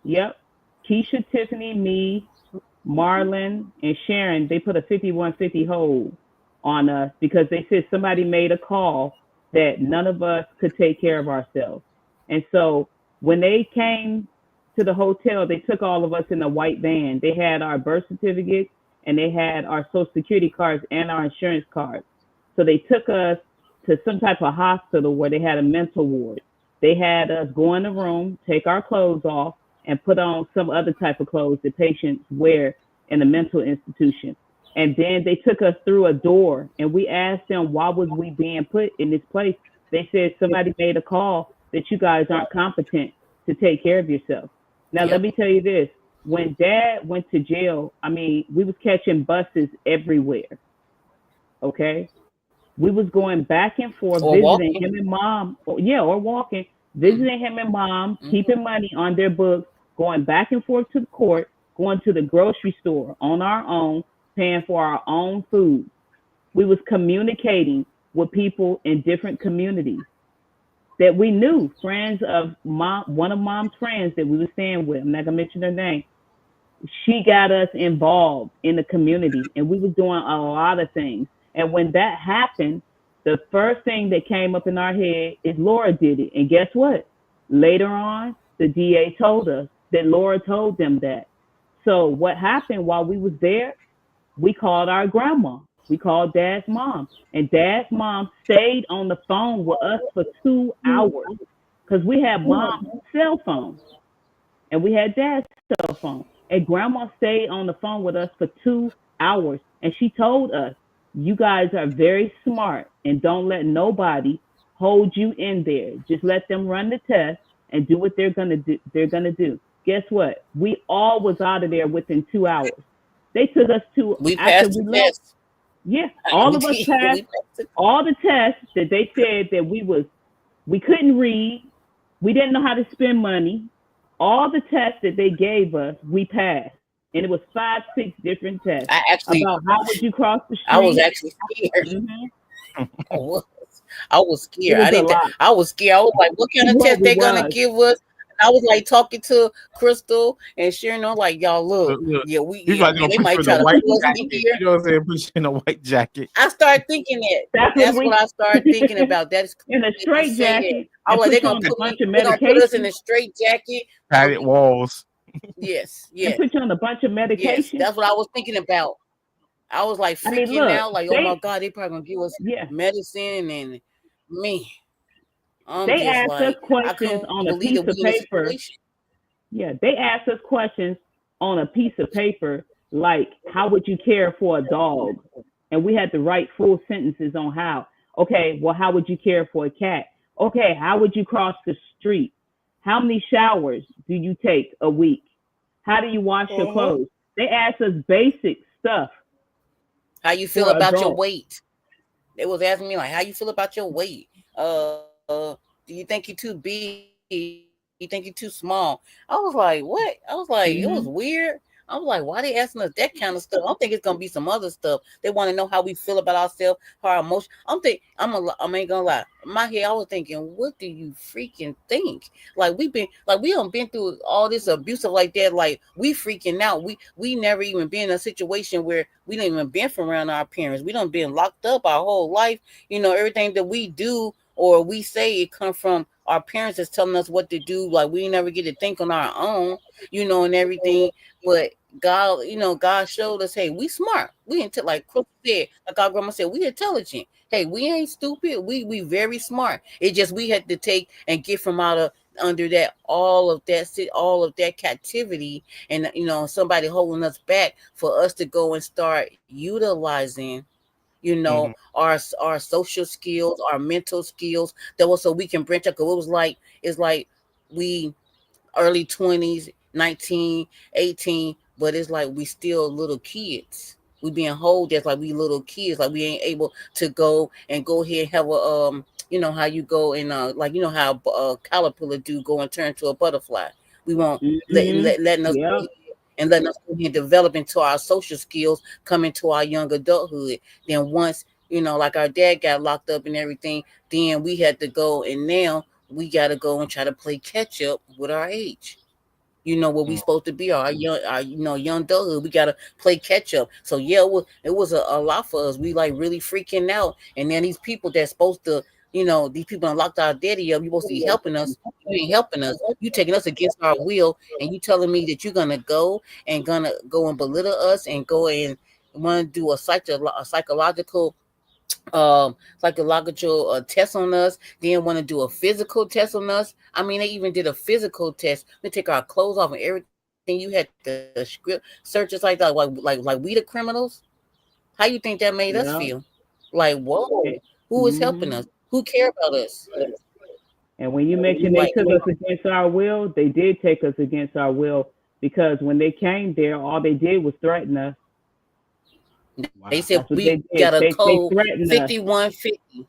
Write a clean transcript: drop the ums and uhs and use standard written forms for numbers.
Yep. Keisha, Tiffany, me, Marlon, and Sharon, they put a 5150 hold on us because they said somebody made a call that none of us could take care of ourselves. And so when they came to the hotel, they took all of us in a white van. They had our birth certificates and they had our social security cards and our insurance cards. So they took us to some type of hospital where they had a mental ward. They had us go in the room, take our clothes off, and put on some other type of clothes that patients wear in a mental institution. And then they took us through a door and we asked them why was we being put in this place. They said somebody made a call that you guys aren't competent to take care of yourself. Now let Yep. me tell you this. When dad went to jail, I mean, we was catching buses everywhere. Okay. We was going back and forth Or visiting walking. him and mom. Yeah, or walking, visiting him and mom, Mm-hmm. keeping money on their books, going back and forth to the court, going to the grocery store on our own, paying for our own food. We was communicating with people in different communities that we knew, friends of mom, one of mom's friends that we were staying with. I'm not gonna mention her name. She got us involved in the community and we was doing a lot of things. And when that happened, the first thing that came up in our head is Laura did it. And guess what? Later on, the DA told us that Laura told them that. So what happened while we was there, we called our grandma. We called dad's mom. And dad's mom stayed on the phone with us for 2 hours because we had mom's cell phone and we had dad's cell phone. And grandma stayed on the phone with us for 2 hours. And she told us, you guys are very smart and don't let nobody hold you in there. Just let them run the test and do what they're gonna do. Guess what? We all was out of there within 2 hours. They took us to We after passed we the left. test. Yeah, all We of us did. passed We passed it. all the tests that they said that we couldn't read, we didn't know how to spend money. All the tests that they gave us, we passed. And it was 5, 6 different tests I actually, about how would you cross the I was street. actually scared. Hmm. I was, I was It scared. was I a didn't. lot. I was scared. I was like, what kind It of was, test it they gonna was. give us? And I was like talking to Crystal and Sharon. I'm like, y'all look, Look, yeah, we, he's yeah, like man, gonna they put you might in a try to white pull us in jacket. here. You know what I'm saying? Put you in a white jacket. I started thinking that. That's what That's what we I started thinking about. That is in a crazy that you straight say that. jacket I and was like, put you on a bunch of they're gonna put us in medication a straight jacket. Padded walls. Yes, and yes, put you on a bunch of yes. medication. That's what I was thinking about. I was like I mean, freaking look, out, like, oh my they God, they probably gonna give us yeah, medicine and me. I'm they just asked us like, I questions couldn't on a believe piece that we of in a paper. situation. Yeah, they asked us questions on a piece of paper like, how would you care for a dog? And we had to write full sentences on how. Okay, well, how would you care for a cat? Okay, how would you cross the street? How many showers do you take a week? How do you wash your Uh-huh. clothes? They asked us basic stuff How you feel for about your adults. weight? They was asking me like, how you feel about your weight? Do you think you're too big? You think you're too small? I was like, what? I was like, it was weird. I was like, Hmm. why they asking us that kind of stuff? I don't think it's gonna be some other stuff. They want to know how we feel about ourselves, how our emotion. I ain't gonna lie. In my head, I was thinking, what do you freaking think? Like we don't been through all this abusive like that. Like we freaking out. We never even been in a situation where we don't even been from around our parents. We don't been locked up our whole life. Everything that we do or we say it come from our parents is telling us what to do. Like we never get to think on our own, and everything. But God, God showed us, hey, we smart. Like Crystal said, like our grandma said, we intelligent. Hey, we ain't stupid. We very smart. It just we had to take and get from out of under that all of that captivity, and somebody holding us back for us to go and start utilizing Mhm. our social skills, our mental skills, that was so we can branch out. 'Cause it's like we early 20s, 19, 18, but it's like we still little kids. We being hold as like we little kids, like we ain't able to go ahead and have a how you go and like how a caterpillar do go and turn to a butterfly. We won't Hmm. letting us go Yep. ahead and letting us go ahead and develop into our social skills, come into our young adulthood. Then once like our dad got locked up and everything, then we had to go, and now we got to go and try to play catch up with our age. You know what we supposed to be, our young adulthood. We gotta play catch up. So yeah, it was a lot for us. We like really freaking out. And then these people that's supposed to, these people unlocked our daddy up. You supposed to be helping us. You ain't helping us. You taking us against our will, and you telling me that you're gonna go and belittle us and go and want to do a psychological test on us, then want to do a physical test on us. I mean, they even did a physical test. They take our clothes off and everything. You had the script searches like that, like we the criminals. How you think that made us Yeah. feel? Like, whoa, who is helping us? Who care about us? And when you mention they Like, took us against our will, they did take us against our will because when they came there, all they did was threaten us. they said That's what we they got did. a They code threatened us. 5150.